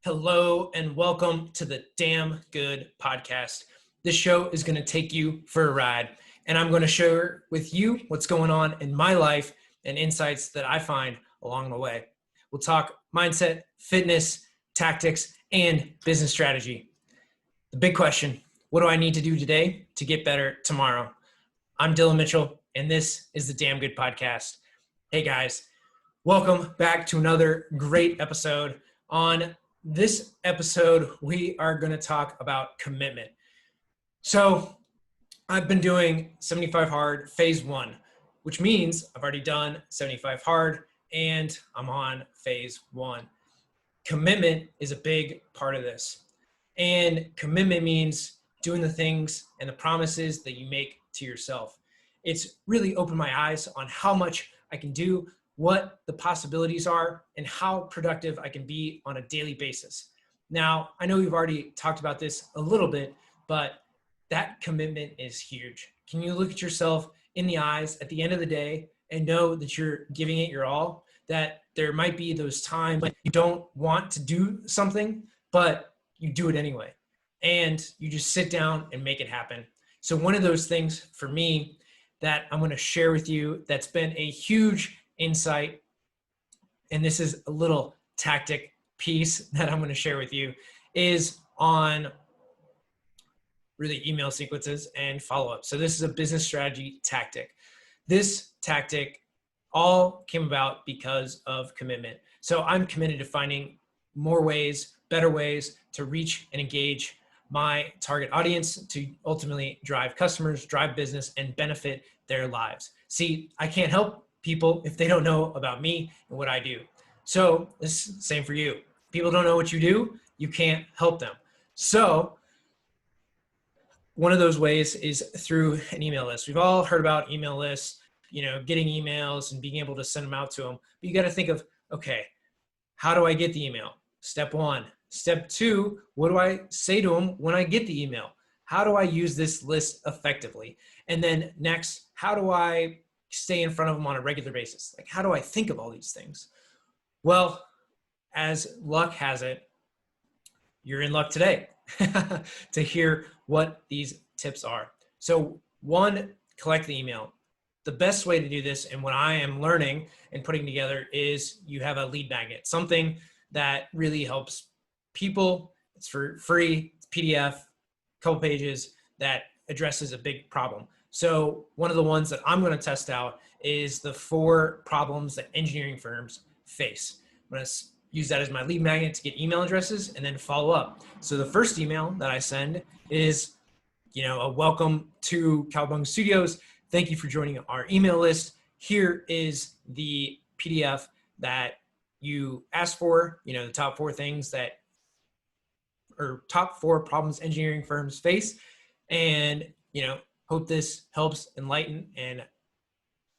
Hello and welcome to the Damn Good Podcast. This show is going to take you for a ride, and I'm going to share with you what's going on in my life and insights that I find along the way. We'll talk mindset, fitness, tactics, and business strategy. The big question, what do I need to do today to get better tomorrow? I'm Dillon Mitchell, and this is the Damn Good Podcast. Hey guys, welcome back to another great episode. On this episode, we are going to talk about commitment. So I've been doing 75 hard phase 1, which means I've already done 75 hard and I'm on phase 1. Commitment is a big part of this. And commitment means doing the things and the promises that you make to yourself. It's really opened my eyes on how much I can do, what the possibilities are, and how productive I can be on a daily basis. Now, I know we've already talked about this a little bit, but that commitment is huge. Can you look at yourself in the eyes at the end of the day and know that you're giving it your all? That there might be those times when you don't want to do something, but you do it anyway. And you just sit down and make it happen. So one of those things for me that I'm going to share with you that's been a huge insight, and this is a little tactic piece that I'm going to share with you, is on really email sequences and follow-up. So this is a business strategy tactic. This tactic all came about because of commitment. So I'm committed to finding more ways, better ways to reach and engage my target audience to ultimately drive customers, drive business, and benefit their lives. See, I can't help people if they don't know about me and what I do. So this is the same for you. People don't know what you do, you can't help them. So one of those ways is through an email list. We've all heard about email lists, getting emails and being able to send them out to them. But you got to think of, okay, how do I get the email? Step 1. Step 2, what do I say to them when I get the email? How do I use this list effectively? And then next, how do I stay in front of them on a regular basis? Like, how do I think of all these things? Well, as luck has it, you're in luck today to hear what these tips are. So 1, collect the email. The best way to do this, and what I am learning and putting together, is you have a lead magnet, something that really helps people. It's for free, it's PDF, a couple pages that addresses a big problem. So one of the ones that I'm going to test out is the 4 problems that engineering firms face. I'm going to use that as my lead magnet to get email addresses and then follow up. So the first email that I send is, a welcome to Cowabunga Studios. Thank you for joining our email list. Here is the PDF that you asked for, the top 4 things or top 4 problems engineering firms face. And, hope this helps enlighten and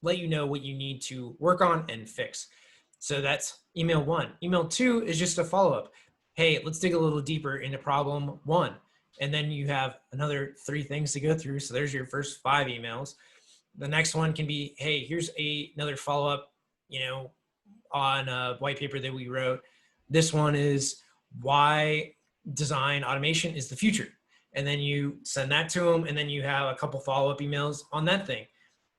let you know what you need to work on and fix. So that's email 1. Email 2 is just a follow-up. Hey, let's dig a little deeper into problem 1. And then you have another 3 things to go through. So there's your first 5 emails. The next one can be, hey, here's another follow-up, on a white paper that we wrote. This one is why design automation is the future. And then you send that to them, and then you have a couple follow-up emails on that thing.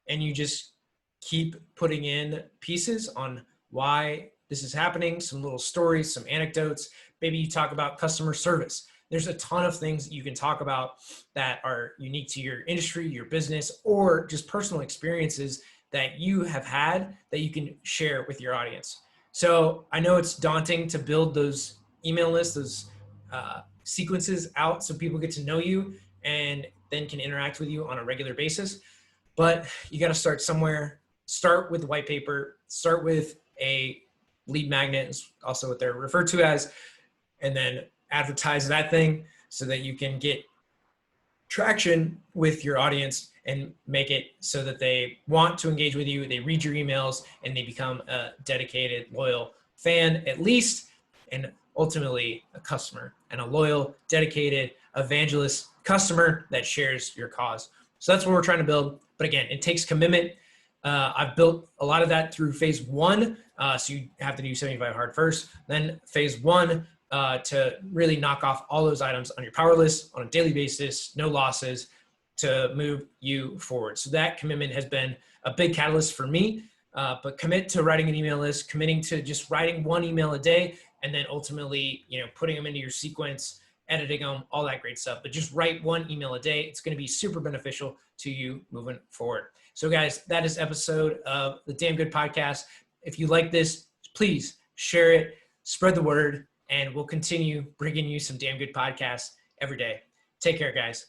And you just keep putting in pieces on why this is happening, some little stories, some anecdotes. Maybe you talk about customer service. There's a ton of things that you can talk about that are unique to your industry, your business, or just personal experiences that you have had that you can share with your audience. So I know it's daunting to build those email lists, those sequences out so people get to know you and then can interact with you on a regular basis. But you got to start somewhere. Start with the white paper, start with a lead magnet, is also what they're referred to as, and then advertise that thing so that you can get traction with your audience and make it so that they want to engage with you, they read your emails, and they become a dedicated, loyal fan at least, and ultimately a customer, and a loyal, dedicated, evangelist customer that shares your cause. So that's what we're trying to build. But again, it takes commitment. I've built a lot of that through phase 1. So you have to do 75 hard first. Then phase 1 to really knock off all those items on your power list on a daily basis, no losses, to move you forward. So that commitment has been a big catalyst for me. But commit to writing an email list, committing to just writing one email a day, and then ultimately, putting them into your sequence, editing them, all that great stuff. But just write one email a day. It's going to be super beneficial to you moving forward. So guys, that is episode of the Damn Good Podcast. If you like this, please share it, spread the word, and we'll continue bringing you some damn good podcasts every day. Take care, guys.